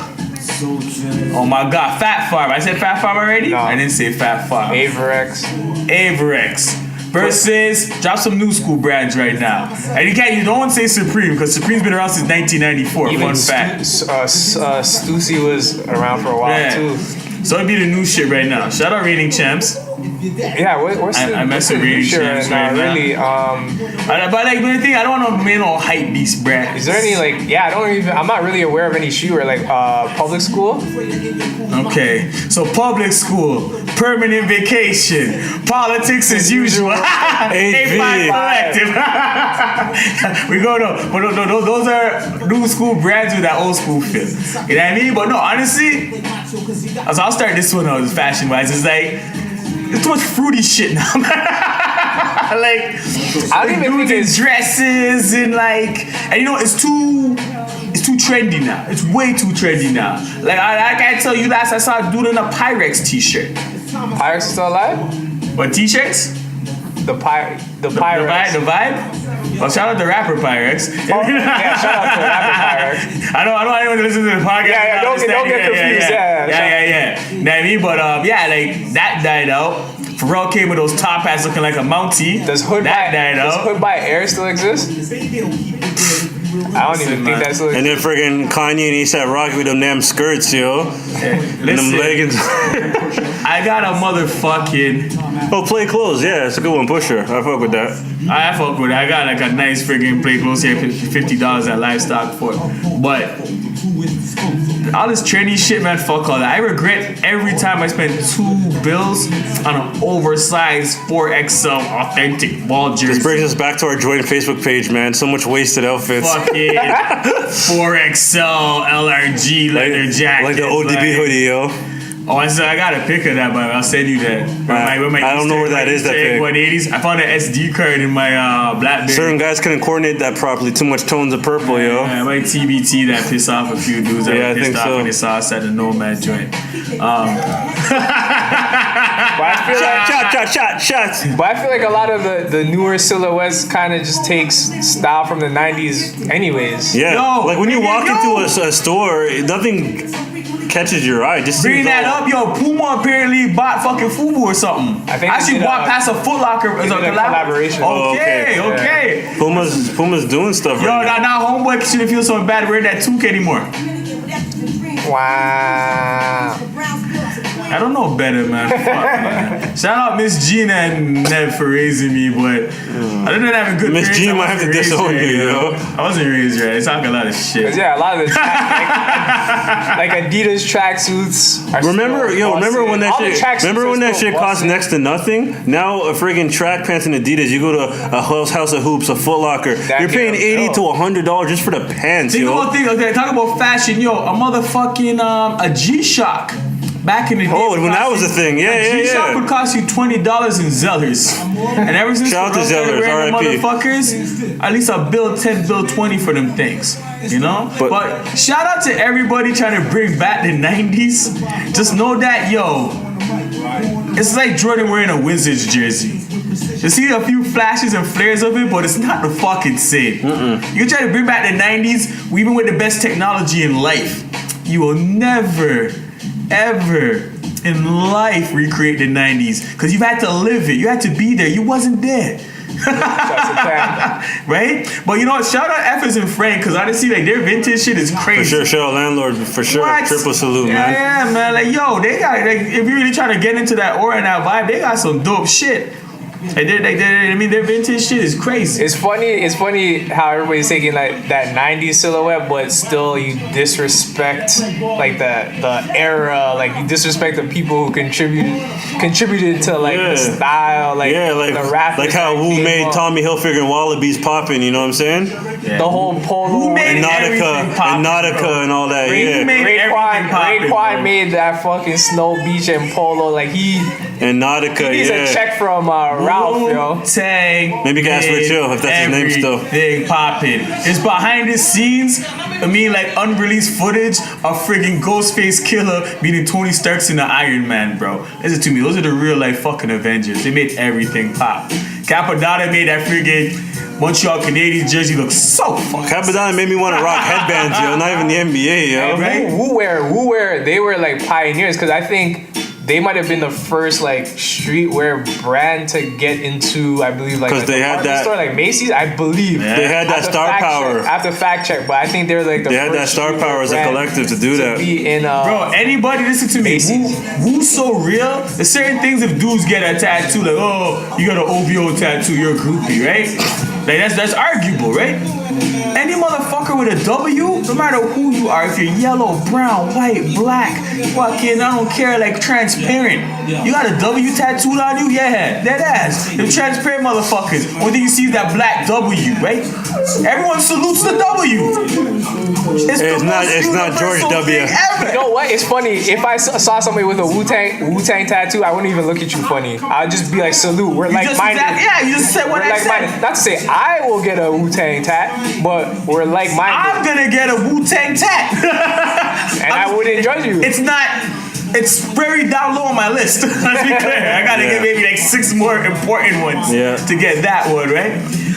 Oh my God, Fat Farm. I said Fat Farm already? No. I didn't say Fat Farm. Averex. Averex versus drop some new school brands right now. And you don't say Supreme because Supreme's been around since 1994. Even Fun fact. Stussy was around for a while Yeah. too. So it'd be the new shit right now. Shout out Reigning Champs. Yeah, what's I mess with the new Reigning shit Champs right now? right now. Really, But like the only thing I don't want to man on hype beast brand. is there any I'm not really aware of any shoewear like public school. Okay, so public school, permanent vacation, politics as usual. 8-5 collective. We go no, but no, those are new school brands with that old school feel. You know what I mean? But no, honestly, so I'll start this one out fashion wise. It's like it's too much fruity shit now. Like I don't even think dudes in it's dresses and it's too trendy now. It's way too trendy now. Like I can't tell you last I saw a dude in a Pyrex t-shirt. Pyrex is still alive. What t-shirts? The Pyrex. The vibe? Well, shout out to rapper Pyrex. Yeah, shout out to rapper Pyrex. I don't want anyone to listen to the podcast. Yeah, don't get confused. Yeah. You know what I mean? But like that died out. Pharrell came with those top hats looking like a Mountie. Does Hood by Air still exist? I don't even think that still And exists. then friggin' Kanye and ASAP Rocky with them damn skirts, yo. And them Listen, leggings. I got a motherfucking. Oh, play clothes. Yeah, it's a good one. Pusher. I fuck with that. I fuck with it. I got like a nice friggin' play clothes here, $50 at Livestock for it. But all this trendy shit, man, fuck all that. I regret every time I spend $2 on an oversized 4XL authentic ball jersey. This brings us back to our joint Facebook page, man. So much wasted outfits. Fucking 4XL LRG leather jacket. Like the ODB hoodie, yo. Oh, I got a pic of that, but I'll send you that. I don't know where that is, that pic. 180s. I found an SD card in my BlackBerry. Certain guys couldn't coordinate that properly. Too much tones of purple, yo. Yeah, I might TBT that piss off a few dudes that Yeah, I were pissed think off so. when they saw us at the Nomad joint. I feel like shots. But I feel like a lot of the newer silhouettes kind of just takes style from the 90s anyways. Yeah, Yo, like when you walk yo. into a store, nothing catches your eye. Just Bring seems that all- up, yo. Puma apparently bought fucking Fubu or something. I think actually they did walked past a Foot Locker as a did a collaboration. Oh, Okay, okay. okay. Puma's doing stuff Yo, right now. now homeboy shouldn't feel so bad wearing that 2K anymore. Wow. I don't know better, man. Fuck, man. Shout out Miss Gina and Nev for raising me, but I didn't have a good Miss parents. G I might have wasn't to raised disown right, you, yo. I wasn't raised right. It's talking a lot of shit. Yeah, a lot of the like Adidas tracksuits. Remember when that All the shit? tracksuits Remember are when that still shit cost busting. next to nothing? Now a friggin' track pants and Adidas, you go to a House of Hoops, a Foot Locker, That you're paying damn $80 to $100 just for the pants, Think yo. about things. Okay, talk about fashion, yo. A motherfucking a G-Shock. Back in the day, Oh, would when that cost was you- a thing, yeah, a yeah, G-Shock yeah. would cost you $20 in Zellers, and ever since Shout out to we started Zellers, wearing them RIP. motherfuckers, at least I build 10, build 20 for them things, you know. But- But shout out to everybody trying to bring back the '90s. Just know that, yo, it's like Jordan wearing a Wizards jersey. You see a few flashes and flares of it, but it's not the fucking same. You try to bring back the '90s, even with the best technology in life, you will never, ever in life recreate the '90s because you've had to live it. You had to be there. You wasn't there. Right? But you know what? Shout out Effers and Frank because honestly, like their vintage shit is For crazy. sure, shout out Landlord, for sure. What? Triple salute, man. Yeah, man. Like, yo, they got, like, if you're really trying to get into that aura and that vibe, they got some dope shit. And I mean, their vintage shit is crazy. It's funny how everybody's taking like that 90s silhouette, but still you disrespect like the era, like you disrespect the people who contributed to like the style, like the rappers. like how that Wu came made up. Tommy Hilfiger and Wallabies popping, you know what I'm saying? The whole polo. Who made And everything poppin', Nautica bro? and all that, Ray- yeah. made everything poppin', Raekwon bro. made that fucking Snow Beach and polo. Like he And Nautica, needs yeah. a check from Ralph, yo. Tang. Maybe you can ask Rich Hill if that's his name still. Everything popping. It's behind the scenes. I mean, like unreleased footage of friggin' Ghostface Killer beating Tony Stark's in the Iron Man, bro. Listen to me. Those are the real life fucking Avengers. They made everything pop. Capadonna made that friggin' Montreal Canadiens jersey look so fucking. Capadonna made me want to rock headbands, yo. Not even the NBA, yo. Right? Wu Wear, they were like pioneers because I think they might have been the first like streetwear brand to get into, I believe, like 'Cause they had that- store like Macy's, I believe. They had I that have to star fact power. check. I have to fact check, but I think they were like the They first had that star streetwear power as a brand collective to do that. be in Bro, anybody listen to me. Macy's. Woo's so real. There's certain things if dudes get a tattoo, like, oh, you got an OVO tattoo, you're a groupie, right? Like that's arguable, right? Any motherfucker with a W, no matter who you are, if you're yellow, brown, white, black, fucking, I don't care, like transparent. You got a W tattooed on you? Yeah, dead ass. Them transparent motherfuckers. Only thing you see is that black W, right? Everyone salutes the W. It's not George universal W. thing ever. You know what? It's funny. If I saw somebody with a Wu-Tang tattoo, I wouldn't even look at you funny. I'd just be like, salute. We're like minded. Yeah, you just said what I said. Not to say I will get a Wu-Tang tat, but we're like minded. I'm gonna get a Wu-Tang tat. And I wouldn't judge you. It's very down low on my list. Let's be clear. I gotta get maybe like 6 more important ones to get that one, right?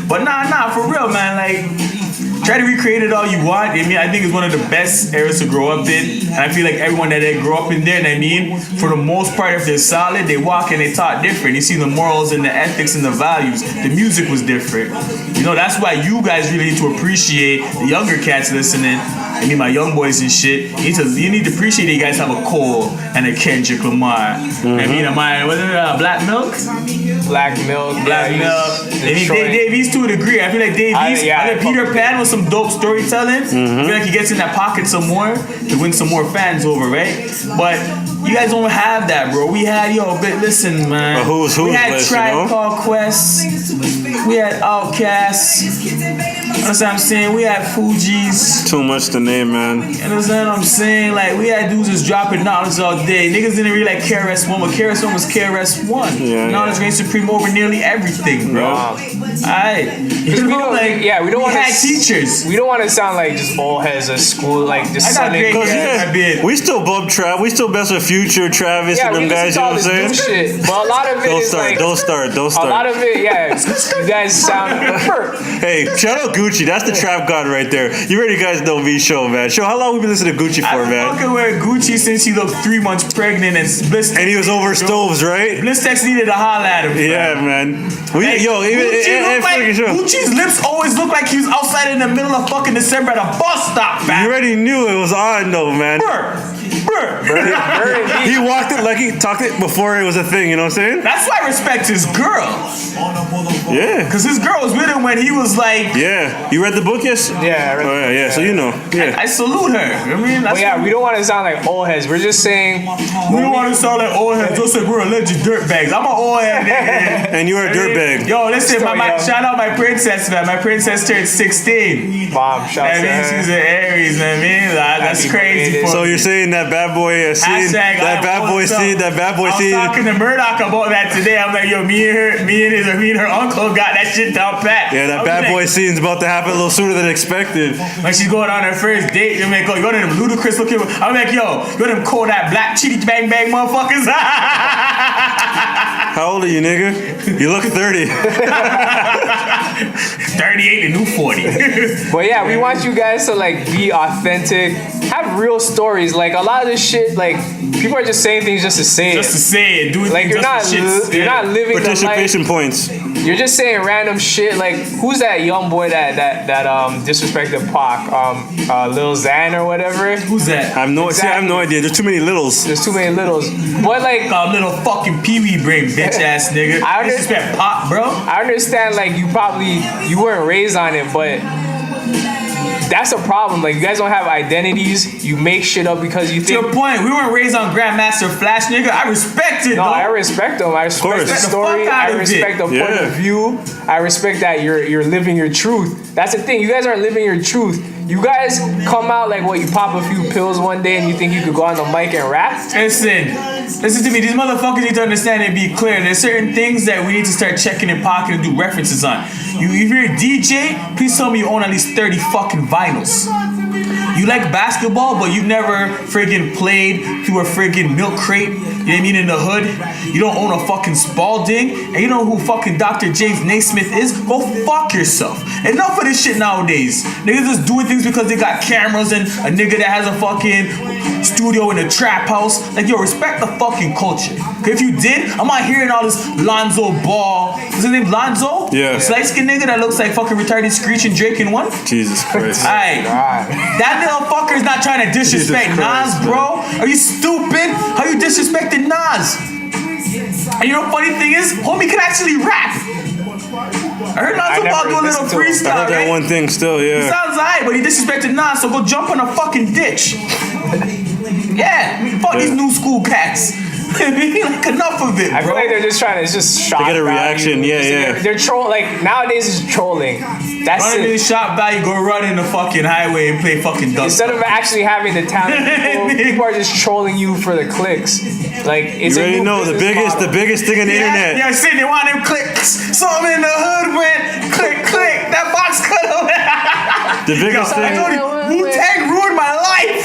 But nah, for real, man. Like, try to recreate it all you want. I mean, I think it's one of the best eras to grow up in. And I feel like everyone that they grow up in there, and I mean, for the most part, if they're solid, they walk and they talk different. You see the morals and the ethics and the values. The music was different. You know, that's why you guys really need to appreciate the younger cats listening. I mean, my young boys and shit. You need to appreciate that you guys have a Cole and a Kendrick Lamar. I mean, what is it, Black Milk? Black Milk. Dave East to a degree. I feel like Dave East, I think Peter Pan was some dope storytelling. I feel like he gets in that pocket some more to win some more fans over, right? But you guys don't have that, bro. We had, but listen, man. Who's we had list, Tribe Called Quest. We had Outkast. You know what I'm saying? We had Fugees. Too much to name, man. You understand what I'm saying? Like, we had dudes just dropping knowledge all day. Niggas didn't really like KRS-One, but KRS-One was KRS-One. Knowledge reigned supreme over nearly everything, bro. Alright. We don't want had teachers. We don't want to sound like just old heads at school, like just I got great Sunday. I did. We still bump trap. We still mess with Future, Travis, Yeah, and them we guys. You know what I'm saying? Shit, but a lot of it Don't is start. like Don't start. Don't a start. lot of it. Yeah, you guys sound. Hey, shout out Gucci. That's the trap god right there. You already guys know me, Show, man. Show, how long we been listening to Gucci for, I've been man? fucking with Gucci since he looked 3 months pregnant and Bliss. And he was over stoves, right? Bliss Tex needed to holler at him. Yeah, man. Hey, Gucci's lips always look like he was outside in the middle of fucking December at a bus stop, You man. already knew it was on, though, man. He walked it like he talked it before it was a thing, you know what I'm saying? That's why I respect his girl. Yeah. Because his girl was with him when he was like, Yeah. You read the book, yes? Yeah, I read Oh, yeah, so you know. Yeah. I salute her. I mean, that's But yeah, we don't want to sound like old heads. We're just saying. we don't want to sound like old heads. Just like we're alleged dirtbags. I'm an old head, nigga. And you're a dirtbag. Yo, listen, Story, shout out my princess, man. My princess turned 16. Mom, shout out I to mean, her. she's an Aries, man. I mean, that's Happy crazy. belated. For So me. you're saying that bad boy scene, Hashtag that I bad want boy some. scene, that bad boy I was scene. talking to Murdoch about that today. I'm like, yo, me and her uncle got that shit down pat. Yeah, that I was bad like, boy scene's about to happen a little sooner than expected. When she's going on her first date, you're like, oh, you go to them ludicrous looking. I'm like, yo, you go to them cold that black chitty bang bang motherfuckers. How old are you, nigga? You look 30. 38 and new 40. But yeah, we want you guys to like be authentic, have real stories. Like a lot of this shit, like people are just saying things just to say Just to it. say it, doing Like things you're not living the life. Participation points. You're just saying random shit. Like who's that young boy that disrespected Pac? Lil Xan or whatever. Who's that? I have no idea. There's too many littles. There's too many littles. But like Little fucking pee-wee brain, bitch ass nigga. I under- Disrespect Pop, bro. I understand like you weren't raised on it, but that's a problem. Like you guys don't have identities. You make shit up because you To think. your point, we weren't raised on Grandmaster Flash, nigga. I respect it, No, though. I respect them. I respect course. the Respect the story. fuck out I of respect it. the point Yeah. of view. I respect that you're living your truth. That's the thing. You guys aren't living your truth. You guys come out like what? You pop a few pills one day and you think you could go on the mic and rap? Listen to me. These motherfuckers need to understand and be clear. There's certain things that we need to start checking in pocket and do references on. If you're a DJ, please tell me you own at least 30 fucking vinyls. You like basketball, but you've never friggin' played through a friggin' milk crate, you know what I mean, in the hood. You don't own a fucking Spalding, and you know who fucking Dr. James Naismith is? Go fuck yourself. Enough of this shit nowadays. Niggas just doing things because they got cameras and a nigga that has a fucking studio in a trap house. Like, yo, respect the fucking culture. If you did, I'm not hearing all this Lonzo Ball. Is his name Lonzo? Yeah. This light-skinned nigga that looks like fucking retarded Screech and Drake in one? Jesus Christ. Alright. That little fucker's not trying to disrespect Jesus Nas, Christ, bro. Are you stupid? How you disrespecting Nas? And you know the funny thing is, homie can actually rap. I heard Nas about do a little I freestyle, heard that right? one thing still, He yeah. sounds alright, but he disrespected Nas, so go jump in a fucking ditch. Yeah, fuck these new school cats. Like, enough of it, I feel bro. like they're just trying to, it's just shock get a value. reaction, yeah. They're troll, like nowadays it's trolling. That's Running in it. shop value, go run in the fucking highway and play fucking dust. Instead of actually having the talent, people are just trolling you for the clicks. Like it's You a already new know the business model. biggest thing on the internet. Yeah, sitting there want them clicks. So I'm in the hood went click, click. That box cut over. The biggest I thing. told you, Wu-Tang ruined my life.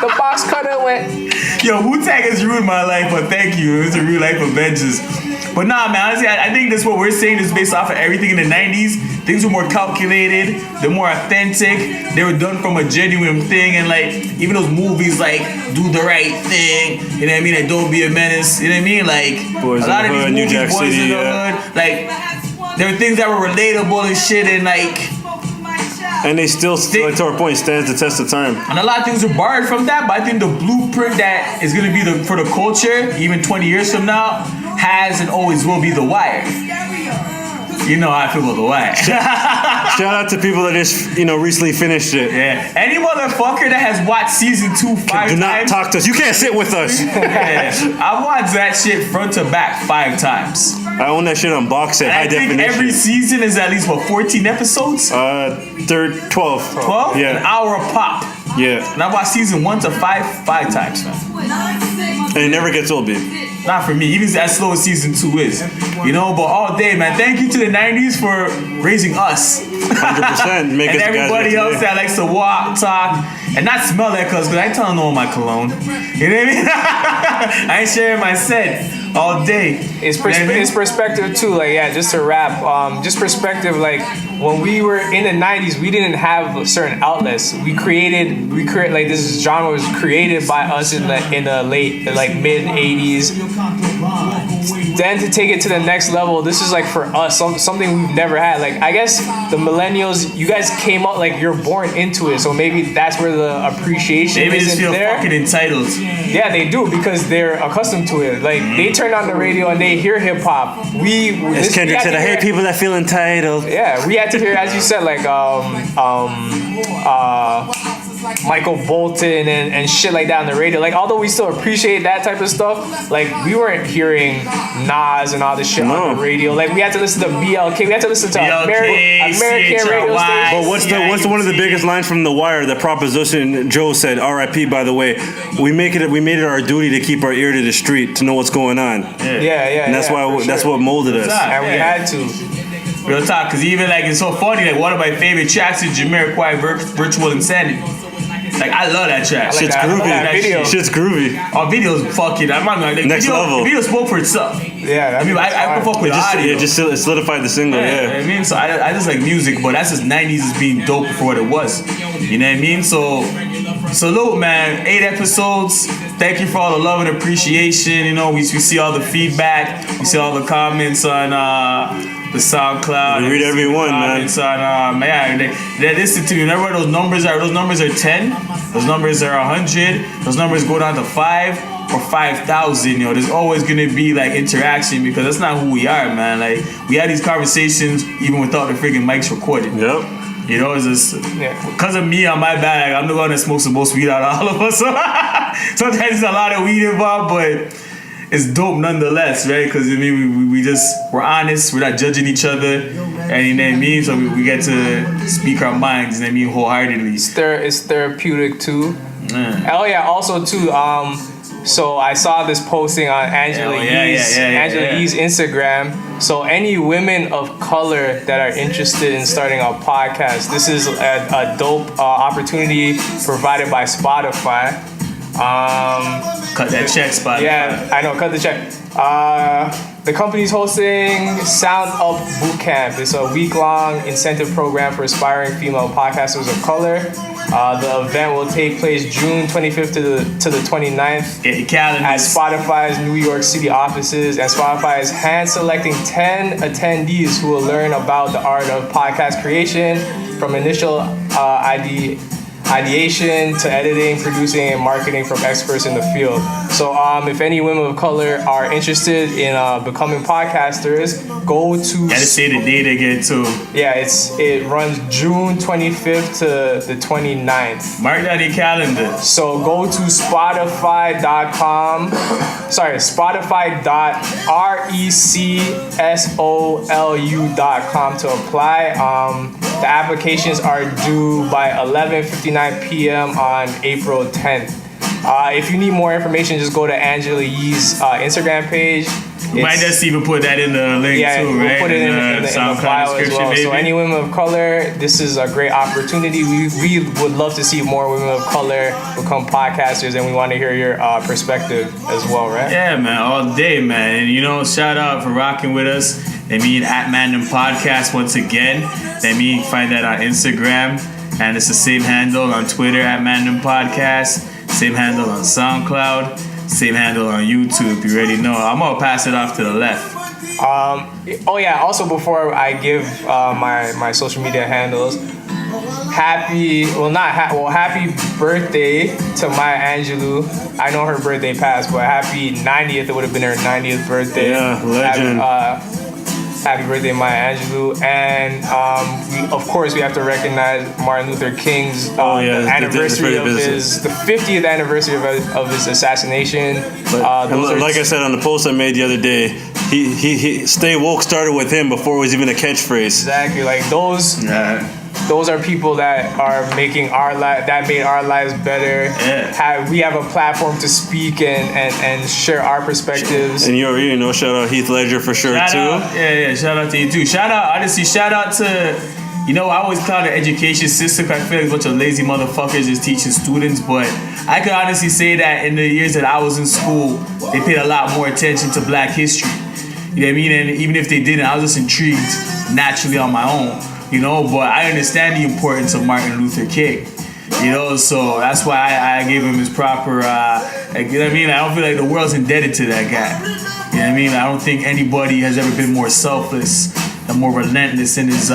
The box cutter went. Yo, Wu-Tang has ruined my life, but thank you. It's a real life of vengeance. But nah, man, honestly, I think that's what we're saying is based off of everything in the 90s. Things were more calculated, they're more authentic, they were done from a genuine thing, and like, even those movies like Do the Right Thing, you know what I mean, like Don't Be a Menace, you know what I mean, like, Boys a lot in of the these Hood, New movies, Jack Boys City, in the yeah. Hood, like, there were things that were relatable and shit, and like, And they still, like to our point, stands the test of time. and a lot of things are borrowed from that, but I think the blueprint that is gonna be for the culture, even 20 years from now, has and always will be The Wire. You know how I feel about The Wire. Shout out to people that just, recently finished it. Yeah. Any motherfucker that has watched season 2 5 Do not times. talk to us. You can't sit with us. Yeah. I've watched that shit front to back 5 times. I own that shit on box set, And high I think definition. every season is at least 14 episodes? 12. 12? Yeah. An hour a pop. Yeah. And I've watched season 1 to 5 times, man. And it never gets old, babe. Not for me, even as slow as season 2 is. But all day, man. Thank you to the 90s for raising us. 100%. Make And us the guys everybody we are else today. that likes to walk, talk, and not smell that because I ain't telling no one my cologne. You know what I mean? I ain't sharing my set all day. It's, You know what I mean? it's perspective too. Like, yeah, just to wrap, just perspective. Like, when we were in the '90s, we didn't have certain outlets. We created like this genre was created by us in the late, like mid '80s. Then to take it to the next level, this is like for us something we've never had. Like, I guess the millennials, you guys came up like you're born into it, so maybe that's where the appreciation They just isn't feel there. fucking entitled. Yeah, they do because they're accustomed to it. Like, they turn on the radio and they hear hip hop. As Kendrick said, I hate people that feel entitled. Yeah, we had to hear, as you said, like Michael Bolton and shit like that on the radio. Like, although we still appreciate that type of stuff, like, we weren't hearing Nas and all this shit on the radio. Like, we had to listen to BLK. We had to listen to American radio CHRY. stations. But what's one of the biggest lines from The Wire? The Proposition Joe said, "R.I.P. By the way, we made it our duty to keep our ear to the street to know what's going on." Yeah. And that's why that's what molded us. And we had to. Real talk, because even like it's so funny. Like one of my favorite tracks is Jamiroquai Virtual Insanity. Like I love that track. like Shit's that. I love groovy. that video. Shit's groovy. Our video's fucking. I'm not like Next level. The video spoke for itself. Yeah, I mean, I can fuck with audio. It just solidified the single. Yeah, you know Yeah. what I mean, so I just like music, but that's just '90s as being dope for what it was. You know what I mean? So salute, man. 8 episodes. Thank you for all the love and appreciation. You know, we see all the feedback. We see all the comments on the SoundCloud. We read every one, man. Comments on they listen to me. Remember those numbers are 10. Those numbers are 100. Those numbers go down to 5 or 5,000. You know, there's always gonna be like interaction because that's not who we are, man. Like we had these conversations even without the freaking mics recorded. Yep. You know, it's just because of me on my bag. I'm the one that smokes the most weed out of all of us. So sometimes there's a lot of weed involved, but it's dope nonetheless, right? Because I mean, we're honest. We're not judging each other, and you know what I mean. So we get to speak our minds, you know what I mean, wholeheartedly. It's therapeutic too. Oh yeah, also too. So I saw this posting on Angela Yee's Instagram. So any women of color that are interested in starting a podcast, this is a dope opportunity provided by Spotify. Cut that check, Spotify. Yeah, I know. Cut the check. The company's hosting Sound Up Bootcamp. It's a week-long incentive program for aspiring female podcasters of color. The event will take place June 25th to the 29th Get your calendars. at Spotify's New York City offices, and Spotify is hand-selecting 10 attendees who will learn about the art of podcast creation from initial ideation to editing, producing, and marketing from experts in the field. So if any women of color are interested in becoming podcasters, go to... Gotta say the date again too. Yeah, it runs June 25th to the 29th. Mark that in your calendar. So go to Spotify.com. Sorry, Spotify.recsolu.com to apply. The applications are due by 11:59 p.m. on April 10th. If you need more information, just go to Angela Yee's Instagram page. We might just even put that in the link too, we'll right? put it in the SoundCloud bio as description, well. maybe. So any women of color, this is a great opportunity. We would love to see more women of color become podcasters, and we want to hear your perspective as well, right? Yeah, man, all day, man. And you know, shout out for rocking with us. That mean at Man Dem Podcast once again. That mean find that on Instagram, and it's the same handle on Twitter at Man Dem Podcast. Same handle on SoundCloud. Same handle on YouTube. You already know. I'm gonna pass it off to the left. Oh yeah. Also, before I give my social media handles, happy birthday to Maya Angelou. I know her birthday passed, but happy 90th. It would have been her 90th birthday. Yeah, legend. Happy birthday, Maya Angelou. And we have to recognize Martin Luther King's anniversary of the 50th anniversary of his assassination. Like I said on the post I made the other day, he Stay Woke started with him before it was even a catchphrase. Exactly, like those. Yeah. Those are people that are making that made our lives better. Yeah. We have a platform to speak and share our perspectives. And you already know, shout out Heath Ledger for sure Shout too. out, shout out to you too. Shout out to You know, I always thought the education system, I feel like a bunch of lazy motherfuckers just teaching students, but I could honestly say that in the years that I was in school, they paid a lot more attention to black history. You know what I mean? And even if they didn't, I was just intrigued naturally on my own, you know, but I understand the importance of Martin Luther King. You know, so that's why I gave him his proper, like, you know what I mean? I don't feel like the world's indebted to that guy. You know what I mean? I don't think anybody has ever been more selfless and more relentless in his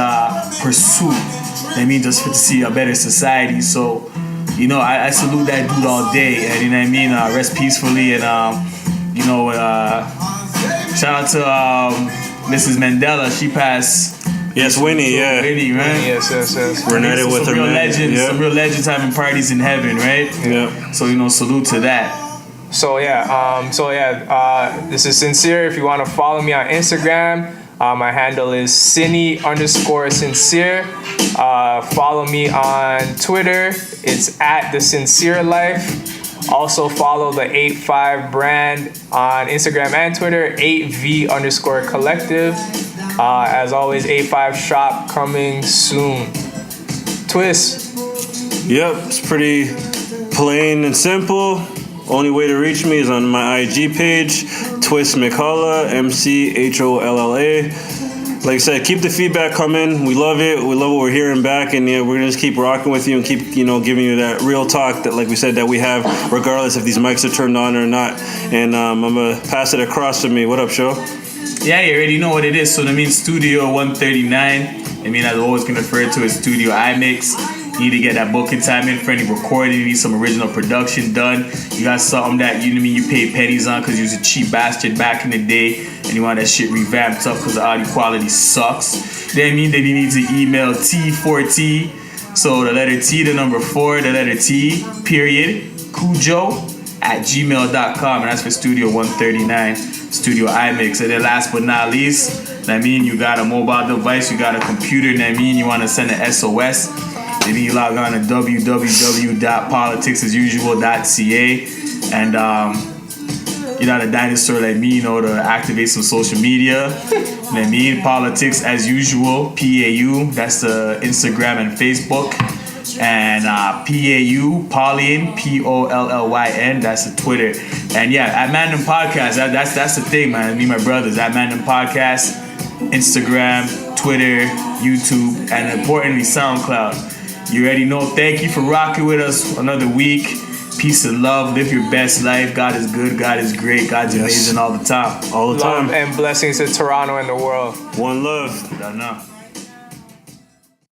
pursuit. You know what I mean? Just to see a better society. So, you know, I salute that dude all day. And, you know what I mean? Rest peacefully. And, you know, shout out to Mrs. Mandela. She passed. Yes, Winnie, yeah. Winnie, right? Yes. We're united with her, real man. legends, Yeah. some real legends having parties in heaven, right? Yeah. So, you know, salute to that. So this is Sincere. If you want to follow me on Instagram, my handle is Cine_sincere. Follow me on Twitter. It's @TheSincereLife. Also follow the 85 brand on Instagram and Twitter, 8V_collective. As always, 85 shop coming soon. Twist. Yep, it's pretty plain and simple. Only way to reach me is on my IG page, Twist McCullough, MCHOLLA. Like I said, keep the feedback coming. We love it. We love what we're hearing back, and yeah, we're gonna just keep rocking with you and keep, you know, giving you that real talk that, like we said, that we have, regardless if these mics are turned on or not. And I'm gonna pass it across to me. What up, Sho? Yeah, you already know what it is. So that means Studio 139. I mean, as always, can refer to as Studio iMix. You need to get that booking time in for any recording. You need some original production done. You got something that you know what I mean you paid pennies on because you was a cheap bastard back in the day, and you want that shit revamped up because the audio quality sucks. Then you need to email T4T. So the letter T, the number 4, the letter T, period, Cujo @gmail.com, and that's for Studio 139, Studio iMix. And then last but not least, I mean, you got a mobile device, you got a computer, and I mean, you want to send an SOS. Maybe you log on to www.politicsasusual.ca, and you're not a dinosaur like me, you know, to activate some social media. You know what I mean? Politics as usual, PAU, that's the Instagram and Facebook. And PAU, Pauline, POLLYN, that's the Twitter. And yeah, at Man Dem Podcast, that's the thing, man. Me and my brothers, at Man Dem Podcast, Instagram, Twitter, YouTube, and importantly, SoundCloud. You already know. Thank you for rocking with us another week. Peace and love. Live your best life. God is good. God is great. God's amazing all the time. All the time. Love and blessings to Toronto and the world. One love. I don't know.